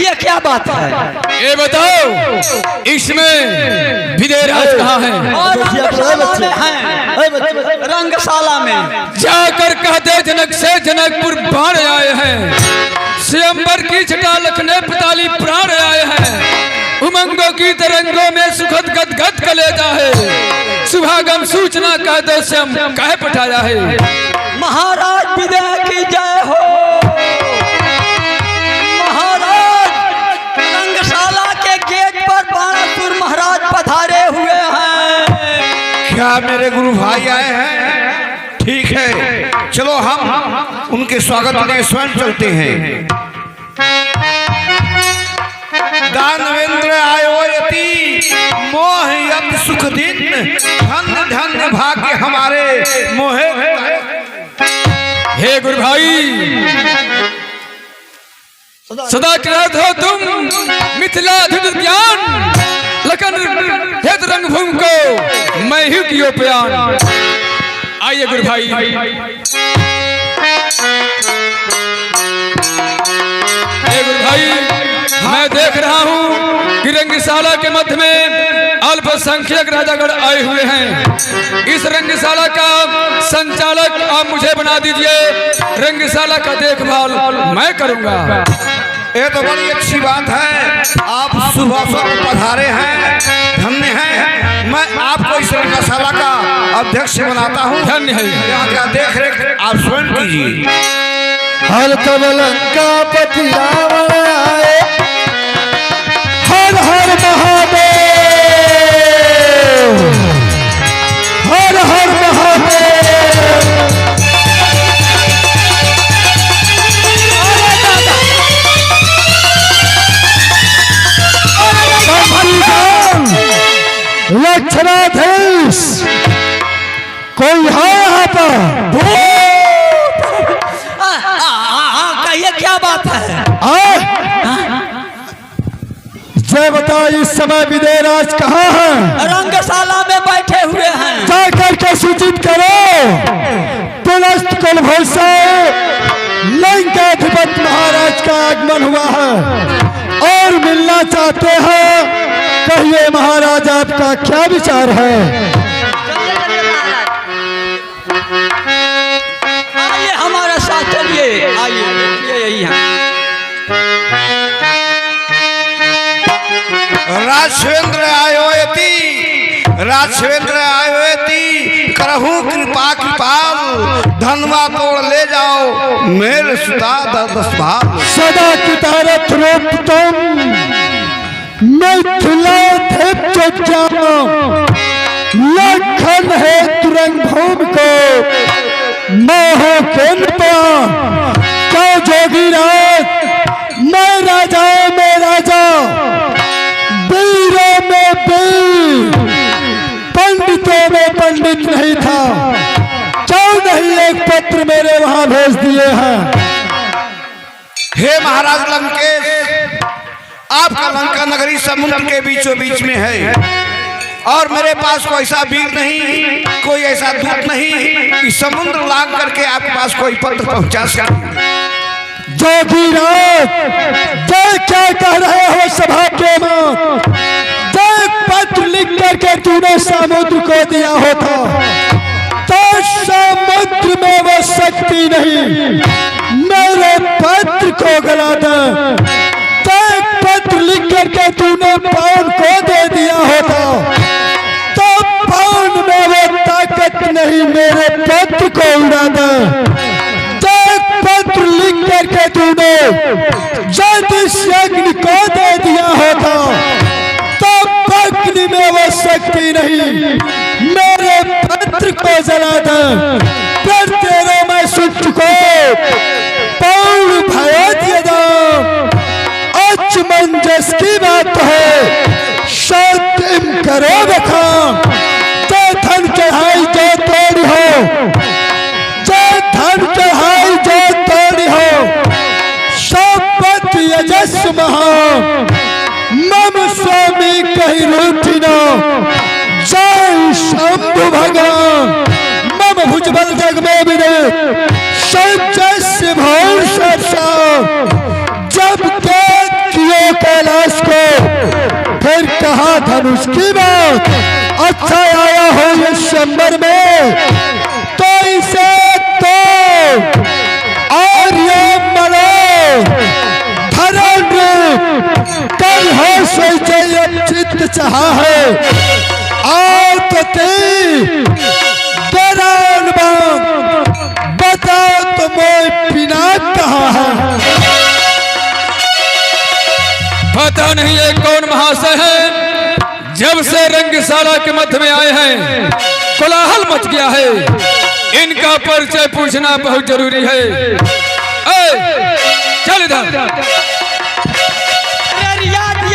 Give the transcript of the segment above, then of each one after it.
ये क्या बात है? ये बताओ इसमें विदेराज कहाँ है? और रंगशाला में जाकर कहते जनक से जनकपुर बाण आए हैं, स्वयंवर की छटा लखने पताली प्राण आए हैं, उमंगों की तरंगों में सुखद गदगद कलेजा है, सुहागम सूचना कह दो से हम कह पठाया है। महाराज विजय की जय हो। महाराज रंगशाला के गेट पर बाणासुर महाराज पधारे हुए हैं। क्या मेरे गुरु भाई आए हैं? ठीक है, चलो हम उनके स्वागत के लिए स्वयं चलते हैं। दानवेंद्र आयो यति मोह यत सुख दिन, धन्य धन्य भाग्य हमारे मोहे। हे गुरु भाई सदा कृत हो तुम मिथिला धुज ज्ञान, लखन हेत रंगभूमि को मैं ही कियो प्यान। आइए गुरु भाई। हे गुरु भाई मैं देख रहा हूँ कि रंगशाला के मध्य में अल्पसंख्यक राजागण आए हुए हैं। इस रंगशाला का संचालक आप मुझे बना दीजिए, रंगशाला का देखभाल मैं करूंगा। ये तो बड़ी अच्छी बात है, आप सुबह सुबह पधारे हैं, धन्य हैं। मैं आपको इस रंगशाला का अध्यक्ष बनाता हूँ। धन्य है। यहाँ का देख रेख आप स्वयं कीजिए। हर तब लंका पति रावण आए, हर हर महादेव, हर हर महादेव। लक्षणाधीश कोई है यहाँ पर? कहिए क्या बात है? जय बता इस समय विदेराज कहाँ है? रंगशाला में बैठे हुए हैं। जाकर के सूचित करो पुलस्त कुलभूषण से लंकाधिपति महाराज का आगमन हुआ है और मिलना चाहते हैं। कहिए महाराज आपका क्या विचार है? आइए हमारे साथ चलिए, आइए यही है। राजवेंद्र आयोयति, राजवेंद्र आयोयति, करहूं कृपा कृपाल, धनवा तोड़ ले जाओ मेरे सुता दस भाल। सदा कितारथ रूप तुम मिथिलाधिपति जानो, लखन है तुरंग भूमि को मोह के नृपा। क्या जोगी राज मैं राजा में राजा, वीरों में वीर, पंडितों में पंडित नहीं था। क्यों नहीं एक पत्र मेरे वहां भेज दिए हैं? हे महाराज लंकेश, आपका लंका नगरी समुद्र के बीचों बीच में है और मेरे पास कोई ऐसा वीर नहीं, कोई ऐसा दूत नहीं कि समुद्र लांग करके आपके पास कोई पत्र पहुंचा सके। जोगी राज जय क्या कह रहे हो सभा के में? जय पत्र लिख करके तूने समुद्र को दिया होता तो समुद्र में वो शक्ति नहीं मेरे पत्र को गला दे। पत्र लिख करके तूने पवन को दे दिया होता तो पवन में वो ताकत नहीं मेरे पत्र को उड़ा दे। पत्र लिख करके तूने ज्योतिष अग्नि को दे दिया होता तो अग्नि में वो शक्ति नहीं मेरे पत्र को जला दे। फिर तेरे मैं सुन चुको पौड़ भयोद्यदा मंजस की बात है, शोतिम करो बखान। जय धन चढ़ाई जो तोड़ी हो, जय धन चढ़ाई जो तोड़ी हो, सोपत यजस महान मम स्वामी कहीं रूठी न। जय शंभु भगवान मम भुजबल जग में विदे, संजय भौर सरसा जब कैद किए कहा धनुष की बात। अच्छा आया हो ये शंबर में तो इसे तो और ये मरो धरण कल हो सोचे चित्त चाहा है और तो दौरान बता तो मोय पिनाक कहाँ है। पता नहीं ये कौन महाशय है, जब से रंगशाला के मध्य में आए हैं कोलाहल मच गया है। इनका परिचय पूछना बहुत जरूरी है। चल इधर।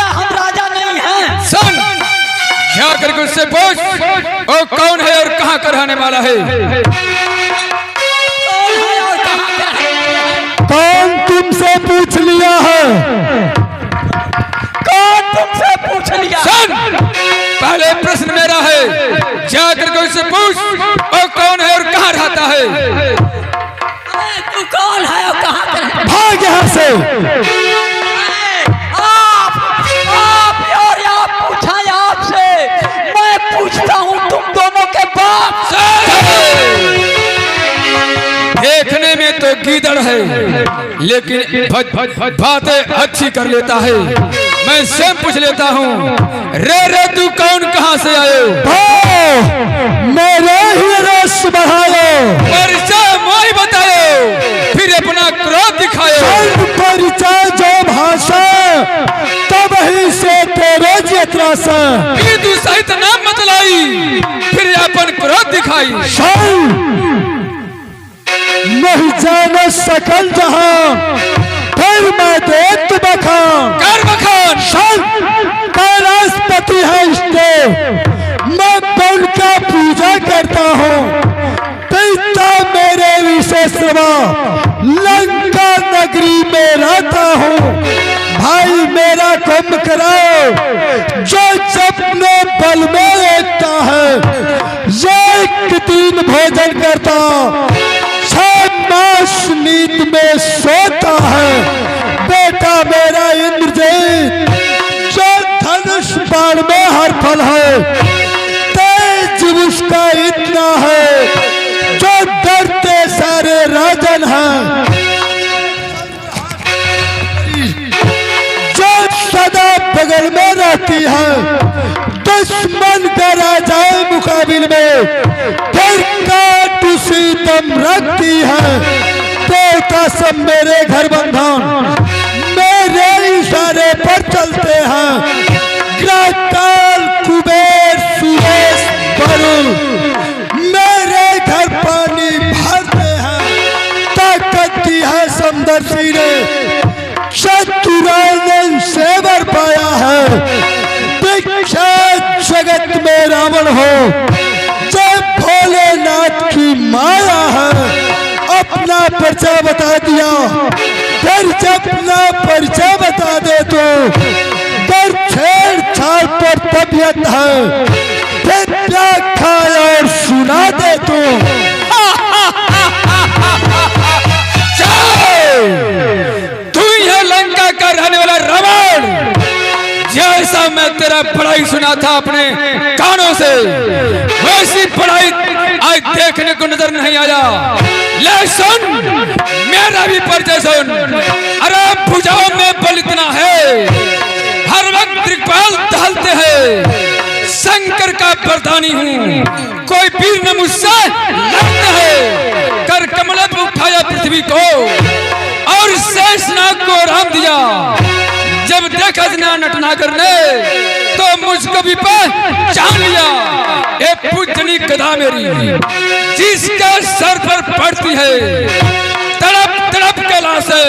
हम राजा नहीं हैं। सुन, जा करके उससे पूछ वो कौन है और कहाँ का रहने वाला है। कौन तुमसे पूछ लिया है? कौन तुमसे पूछ लिया? सुन, पहले प्रश्न मेरा है, जाकर के उससे पूछ वो कौन है और कहाँ रहता है। तू कौन है और कहाँ का है? भाग यहाँ से। आप पूछा है आपसे, मैं पूछता हूँ तुम दोनों के बाप से। देखने में तो गीदड़ है लेकिन बातें अच्छी कर लेता है। मैं स्वयं पूछ लेता हूँ, रे तू कौन कहाँ से आए? मेरे ही रस बढ़ायो, परिचय मोई बताओ, फिर अपना क्रोध दिखाओ। परिचय जो भाषा तब ही से तेरे जितना सा तू सहित नाम मतलाई, फिर अपन क्रोध दिखाई। नहीं जाने सकल जहां फिर मैं देत बखान कर बखान। कैलाशपति है इसके मैं बन का पूजा करता हूँ। पिता मेरे विशेष लंका नगरी में रहता हूँ। भाई मेरा कुंभ कराओ जो अपने बल में एकता है। एक दिन भोजन करता, 6 मास नींद में सोता है। बेटा मेरा इंद्रजीत जो धनुष बाण में हर फल है, तेज उसका इतना है जो डरते सारे राजन हैं। जो सदा बगल में रहती है, दुश्मन डरा जाए मुकाबिल में फिर काट उसी दम रखती है। देवता सब मेरे घर बंधन मेरे इशारे पर चलते हैं। ग्राकाल कुबेर सुरेश वरुण मेरे घर पानी भरते हैं। ताकत दी है समदर्शी ने, शत्रुराजन से वर पाया है। विख्यात जगत में रावण हो जब भोलेनाथ की माया है। अपना परिचय बता दिया, फिर जब अपना परिचय बता दे तो कर छेड़छाड़ पर तबियत है। फिर क्या खाया और सुना दे तो तू यह लंका का रहने वाला रावण, जैसा मैं तेरा पढ़ाई सुना था अपने कानों से, वैसी पढ़ाई आज देखने को नजर नहीं आया। ले सुन, मेरा भी परिचय सुन। अरे भुजाओं में बल इतना है, हर वक्त दिग्पाल टहलते हैं। शंकर का प्रधानी हूँ, कोई वीर न मुझसे लड़ता है। कर कमल पर उठाया पृथ्वी को और शेषनाग को आराम दिया। जब देखा जना नटना करने तो मुझको भी पहचान लिया। एक पूजनी गदा मेरी जिसका सर पर पड़ती है, तड़प तड़प के लाशे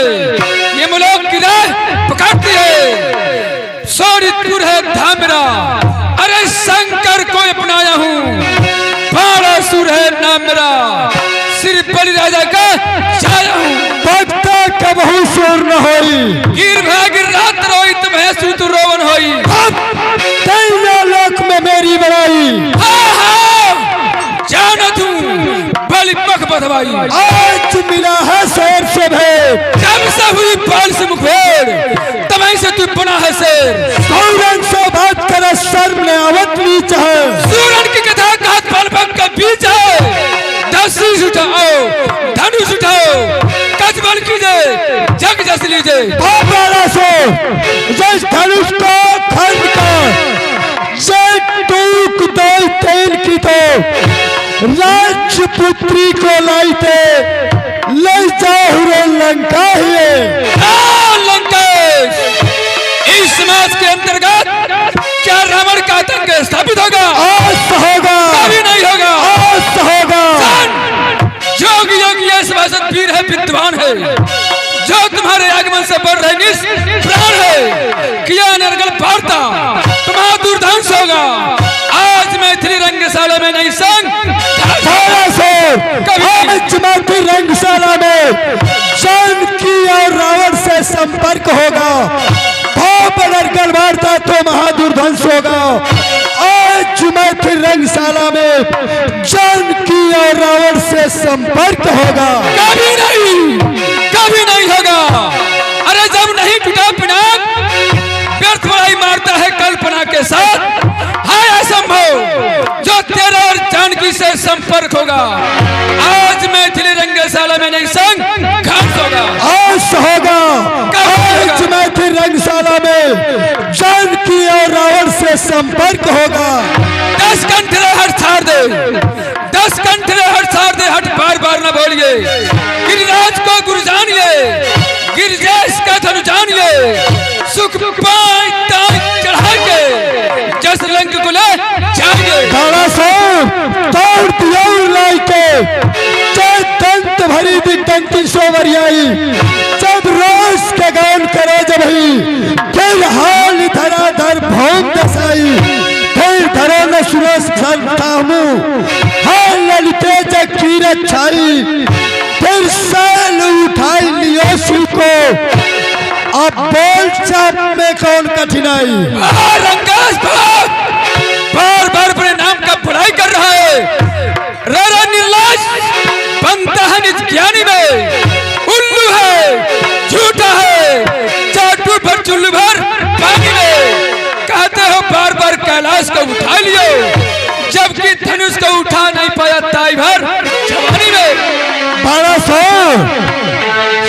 ये मुलोक की राह पकड़ती है। सोनितपुर है धाम मेरा, अरे शंकर को अपनाया हूँ। बाणासुर है नाम मेरा, श्री बलि राजा का छाया हूँ। भक्ता कबहू सुर न होई, गिर भागिर रात रोई तुम्हें सूत रोवन होई। तीनों लोक में मेरी बड़ाई जाना तू बलि पख बधवाई। आज मिला है शेर से भेंट, जब से हुई बाल से मुखेड़ तब से तू बना है शेर। सौरन से बात कर धनुष उठाओ, धनुष उठाओ, कचबल कीजिए, जग जस लीजिए। जिस धनुष को खंड कर से टूक दो तेल की तो राजपुत्री को लाइते ले जाओ रे लंका ही। लंकेश, इस समाज के अंतर्गत क्या रावण का आतंक स्थापित होगा? अस्त होगा, कभी नहीं होगा, अस्त होगा। योगी योगी ये सभासद वीर है, विद्वान है, जो तुम्हारे आगमन से बढ़ रहे प्राण है, किया नरगल वार्ता, तुम्हारा दुर्धंस होगा। आज मैथिली रंगशाला में नहीं संग मैथिली रंगशाला में जानकी और रावण से संपर्क होगा। नरगल वार्ता तो महादुर्धंस होगा। आज मैथिली रंगशाला में जानकी और रावण से संपर्क होगा। कभी नहीं होगा। अरे जब नहीं टूटा पिनाक, व्यर्थ बड़ाई मारता है कल्पना के साथ। है असंभव जो तेरा और जानकी से संपर्क होगा। आज मैथिली रंगशाला में नहीं संग घाट होगा। आज होगा, आज मैथिली रंगशाला में जानकी और रावण से संपर्क होगा। 10 कंठ हट छाड़ दे, 10 कंठ हट छाड़ दे, हट बार बार न बोलिए। गिरिराज को गुरु जानिए, गिरिजेश का धनु जानिए, सुख पाए चढ़ाएंगे, जस लंक को ले जाएंगे। तोड़ दिया लाइके दंत भरी दिग्दंती सोवरियाई, जब रोज के गान करे जब ही फिर हाल धराधर भौम दसाई, फिर धरो न सुरस थामू हाल ललिते जग की रक्षाई, फिर साल उठाई लियो सी को अब बोल चाप में कौन कठिनाई। रंगेश बार बार अपने नाम का बुराई कर रहा है। रारा निर्लाज बनता है निज ज्ञानी में, उल्लू है, झूठा है, चाटू भर चुल्लू भर पानी में। कहते हो बार बार कैलाश को उठा लियो, जबकि धनुष को उठा नहीं पाया ताई भर जवानी में। बड़ा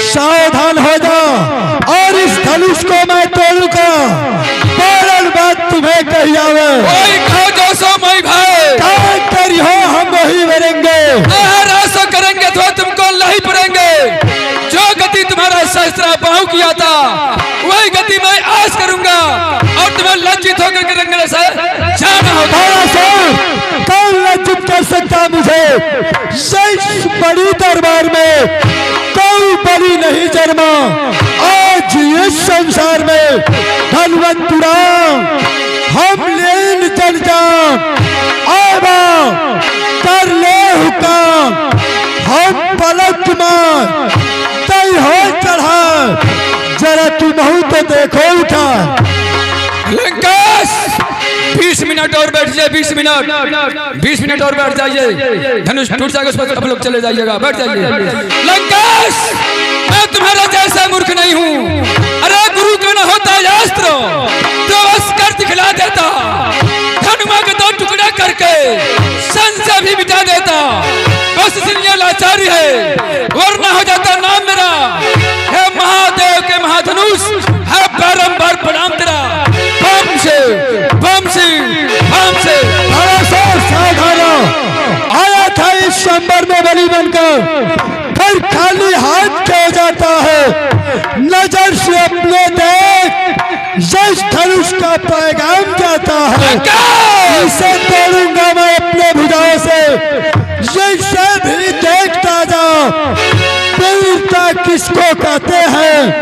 सावधान हो जा और इस धनुष को मैं तोड़ूंगा। बारन बात तुम्हें कही आवे, कोई कहो जो सो मई भाई, करी हो हम वही मरेंगे। ऐसा करेंगे तो तुमको नहीं पड़ेंगे। जो गति तुम्हारा शस्त्र बाहु किया था, वही गति मैं आज करूंगा और तुम्हें लज्जित होकर के रंगने से जाना होगा। कौन लज्जित कर सकता मुझे? बड़ी दरबार में कोई बड़ी नहीं जन्मा। आज इस संसार में धनवंतुरा हम लेन चल जान, आवा कर ले हुकाम, हम पलक मार तय हो चढ़ा, जरा तुम हो तो देखो उठा। लंकेश 20 मिनट और बैठ जाइए, 20 मिनट और बैठ जाइए। धनुष टूट जाएगा, उस पर आप लोग चले जाइएगा, बैठ जाइए। लंकेश, मैं तुम्हारा जैसा मूर्ख नहीं हूँ। अरे गुरु का न होता अस्त्र तो अस्कर दिखला देता, धनुमा के 2 टुकड़ा करके संशय भी मिटा देता। बस इसलिए लाचारी है, वरना हो जाता नाम मेरा। हे महादेव के महाधनुष, है बारंबार प्रणाम तेरा। बम से आया था इस शंबर में बलि बनकर, फिर खाली हाथ क्यों जाता है? नजर से अपने देख, जिस धनुष का पैगाम जाता है, इसे तोड़ूंगा मैं अपने भुजाओं से। जिसे भी देखता जा, वीरता किसको कहते हैं,